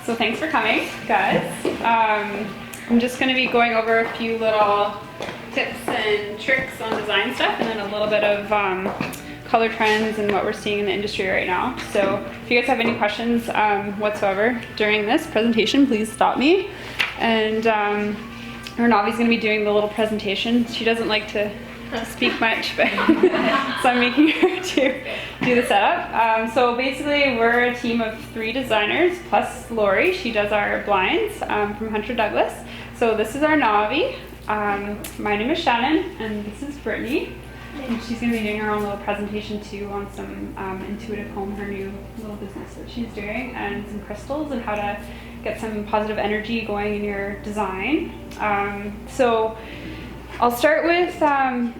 So thanks for coming, guys. I'm just going to be going over a few little tips and tricks on design stuff, and then a little bit of color trends and what we're seeing in the industry right now. So if you guys have any questions whatsoever during this presentation, please stop me. And Navi's going to be doing the little presentation. She doesn't like to speak much, but so I'm making her to do the setup. So basically we're a team of 3 designers plus Lori. She does our blinds from Hunter Douglas. So this is our Navi. My name is Shannon, and this is Brittany. And she's going to be doing her own little presentation too on some Intuitive Home, her new little business that she's doing, and some crystals and how to get some positive energy going in your design. So I'll start with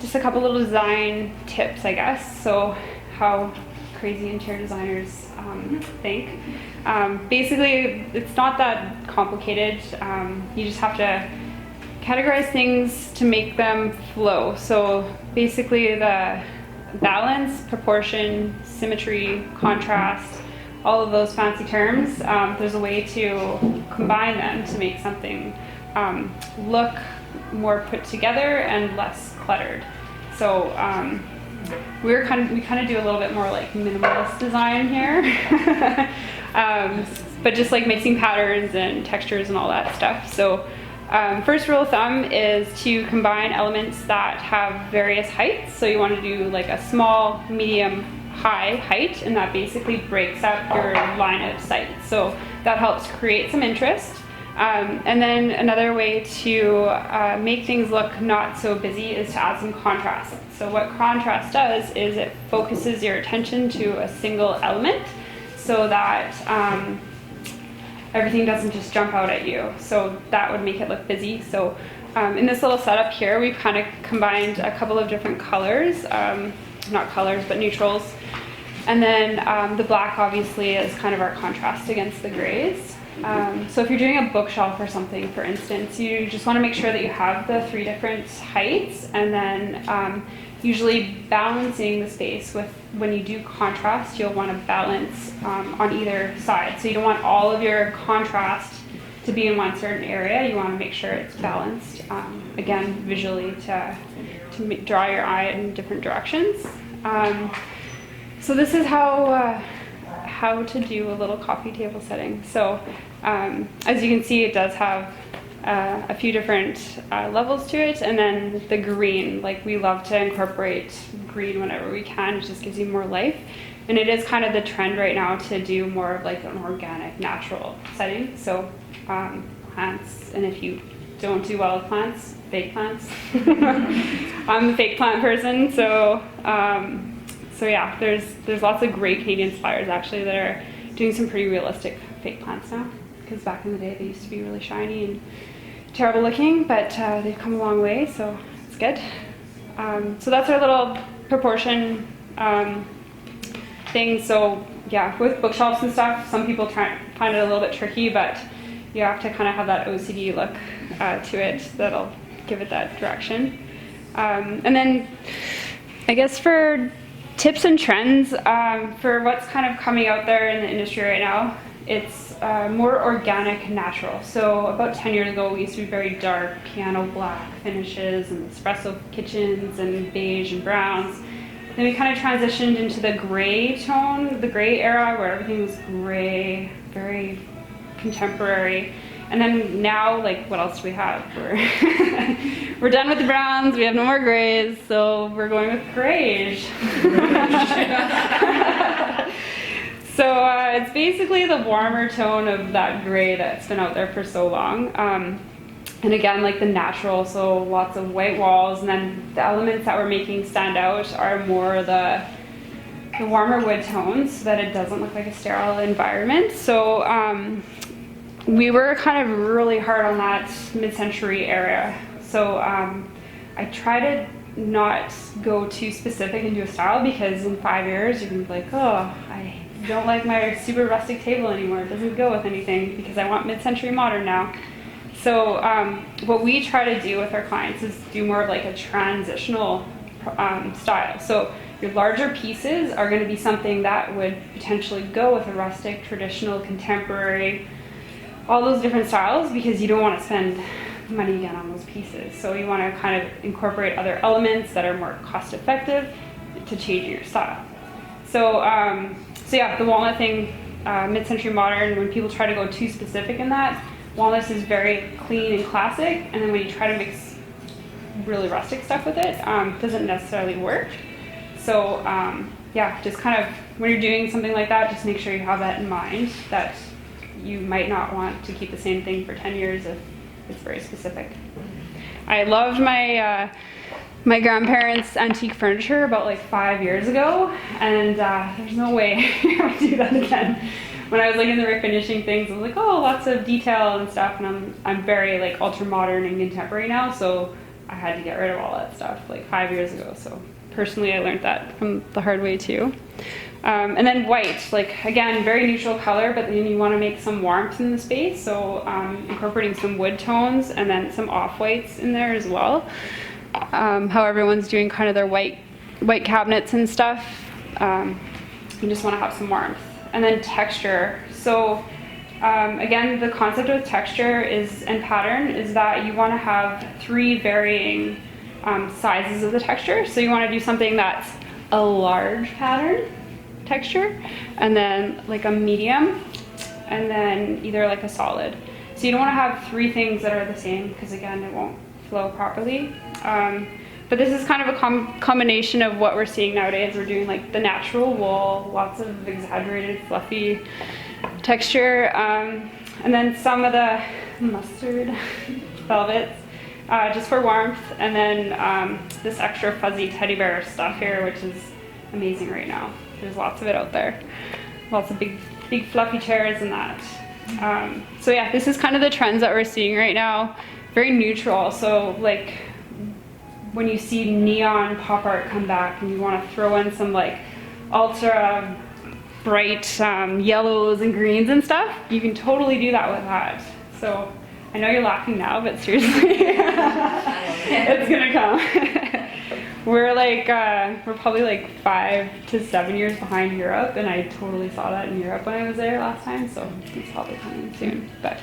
just a couple little design tips, I guess. So how crazy interior designers think. Basically, it's not that complicated. You just have to categorize things to make them flow. So basically the balance, proportion, symmetry, contrast, all of those fancy terms, there's a way to combine them to make something look more put together and less cluttered. So we kind of do a little bit more like minimalist design here, but just like mixing patterns and textures and all that stuff. So first rule of thumb is to combine elements that have various heights. So you want to do like a small, medium, high height, and that basically breaks up your line of sight. So that helps create some interest. And then another way to make things look not so busy is to add some contrast. So what contrast does is it focuses your attention to a single element so that everything doesn't just jump out at you. So that would make it look busy. So in this little setup here, we've kind of combined a couple of different colors, not colors, but neutrals. And then the black obviously is kind of our contrast against the grays. So if you're doing a bookshelf or something, for instance, you just want to make sure that you have the 3 different heights, and then usually balancing the space with, when you do contrast, you'll want to balance on either side. So you don't want all of your contrast to be in one certain area. You want to make sure it's balanced, again, visually to draw your eye in different directions. So this is how to do a little coffee table setting. So as you can see, it does have a few different levels to it, and then the green, like we love to incorporate green whenever we can. It just gives you more life, and it is kind of the trend right now to do more of like an organic, natural setting. So plants, and if you don't do well with plants, fake plants. I'm the fake plant person, so yeah, there's lots of great Canadian suppliers actually that are doing some pretty realistic fake plants now, because back in the day they used to be really shiny and terrible looking, but they've come a long way, so it's good. So that's our little proportion thing. So yeah, with bookshelves and stuff, some people find it a little bit tricky, but you have to kind of have that OCD look to it that'll give it that direction. And then I guess for tips and trends for what's kind of coming out there in the industry right now, it's more organic, natural. So about 10 years ago, we used to be very dark, piano black finishes and espresso kitchens and beige and browns. Then we kind of transitioned into the gray tone, the gray era, where everything was gray, very contemporary. And then now, like, what else do we have? We're done with the browns, we have no more grays, so we're going with grayish. So it's basically the warmer tone of that gray that's been out there for so long. And again, like the natural, so lots of white walls, and then the elements that we're making stand out are more the warmer wood tones so that it doesn't look like a sterile environment. So we were kind of really hard on that mid-century era. So I try to not go too specific into a style, because in 5 years you're gonna be like, oh, I don't like my super rustic table anymore. It doesn't go with anything because I want mid-century modern now. So what we try to do with our clients is do more of like a transitional style. So your larger pieces are going to be something that would potentially go with a rustic, traditional, contemporary, all those different styles because you don't want to spend money again on those pieces. So you want to kind of incorporate other elements that are more cost effective to change your style. So, so yeah, the walnut thing, mid-century modern, when people try to go too specific in that, walnut is very clean and classic, and then when you try to mix really rustic stuff with it, doesn't necessarily work. So yeah, just kind of, when you're doing something like that, just make sure you have that in mind, that you might not want to keep the same thing for 10 years if it's very specific. I loved my my grandparents' antique furniture about like 5 years ago, and there's no way I would do that again. When I was like in the refinishing things, I was like, oh, lots of detail and stuff, and I'm very like ultra modern and contemporary now, so I had to get rid of all that stuff like 5 years ago. So personally, I learned that from the hard way too. And then white, like again, very neutral color, but then you want to make some warmth in the space, so incorporating some wood tones and then some off-whites in there as well. How everyone's doing kind of their white cabinets and stuff. You just want to have some warmth. And then texture. So again, the concept with texture and pattern is that you want to have 3 varying sizes of the texture. So you want to do something that's a large pattern texture, and then like a medium, and then either like a solid. So you don't want to have 3 things that are the same, because again, it won't flow properly. But this is kind of a combination of what we're seeing nowadays. We're doing like the natural wool, lots of exaggerated fluffy texture, and then some of the mustard velvets, just for warmth, and then this extra fuzzy teddy bear stuff here, which is amazing right now. There's lots of it out there. Lots of big fluffy chairs and that. So yeah, this is kind of the trends that we're seeing right now. Very neutral, so like when you see neon pop art come back and you want to throw in some like ultra bright yellows and greens and stuff, you can totally do that with that. So I know you're laughing now, but seriously, it's gonna come. We're probably like 5 to 7 years behind Europe, and I totally saw that in Europe when I was there last time, so it's probably coming soon. But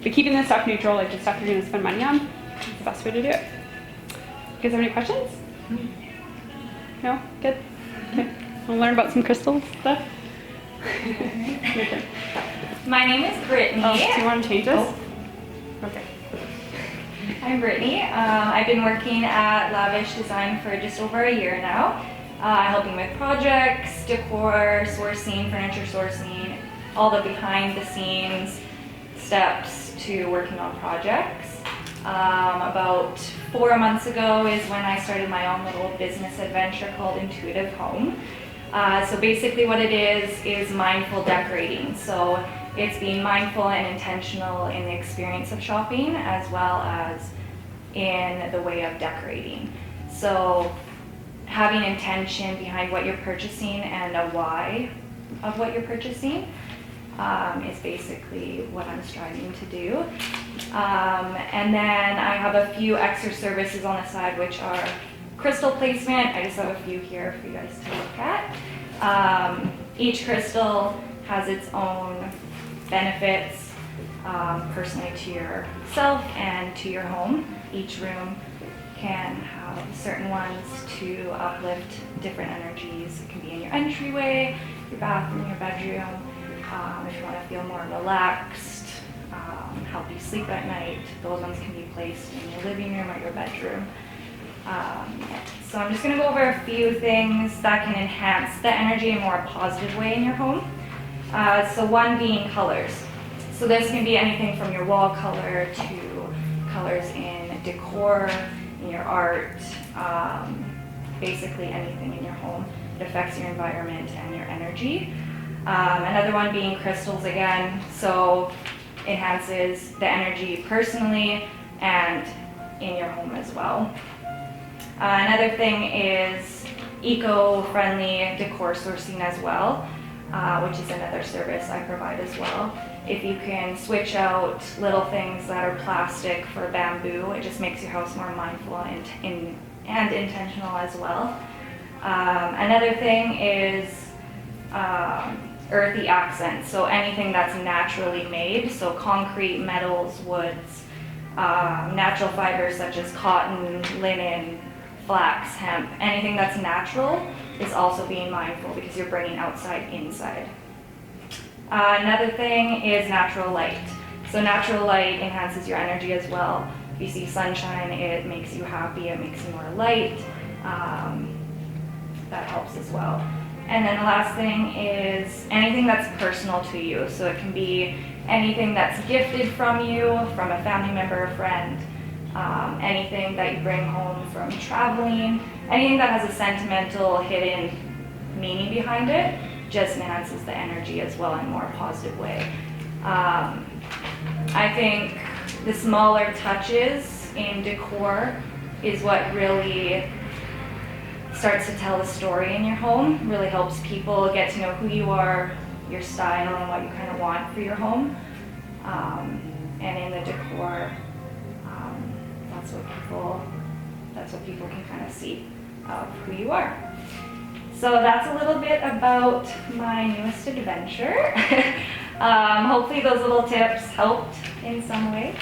keeping the stuff neutral, like the stuff you're gonna spend money on, is the best way to do it. You guys have any questions? No? Good? Okay. We'll learn about some crystal stuff. My name is Brittany. Oh, do you want to change this? Okay. I'm Brittany. I've been working at Lavish Design for just over a year now, helping with projects, decor, sourcing, furniture sourcing, all the behind the scenes steps to working on projects. About 4 months ago is when I started my own little business adventure called Intuitive Home. So basically what it is mindful decorating. So it's being mindful and intentional in the experience of shopping, as well as in the way of decorating. So having intention behind what you're purchasing and a why of what you're purchasing is basically what I'm striving to do. And then I have a few extra services on the side, which are crystal placement. I just have a few here for you guys to look at. Each crystal has its own benefits, personally to yourself and to your home. Each room can have certain ones to uplift different energies. It can be in your entryway, your bathroom, your bedroom. If you want to feel more relaxed, help you sleep at night, those ones can be placed in your living room or your bedroom. So I'm just going to go over a few things that can enhance the energy in a more positive way in your home. So one being colors. So this can be anything from your wall color to colors in decor, in your art, basically anything in your home. It affects your environment and your energy. Another one being crystals again, so enhances the energy personally and in your home as well. Another thing is eco-friendly decor sourcing as well, which is another service I provide as well. If you can switch out little things that are plastic for bamboo, it just makes your house more mindful and intentional as well. Another thing is earthy accents, so anything that's naturally made, so concrete, metals, woods, natural fibers such as cotton, linen, flax, hemp, anything that's natural is also being mindful because you're bringing outside inside. Another thing is natural light. So natural light enhances your energy as well. If you see sunshine, it makes you happy, it makes you more light. That helps as well. And then the last thing is anything that's personal to you. So it can be anything that's gifted from you, from a family member or friend, anything that you bring home from traveling, anything that has a sentimental hidden meaning behind it just enhances the energy as well in a more positive way. I think the smaller touches in decor is what really starts to tell the story in your home, really helps people get to know who you are, your style, and what you kind of want for your home. And in the decor, that's what people can kind of see of who you are. So that's a little bit about my newest adventure. Hopefully those little tips helped in some way.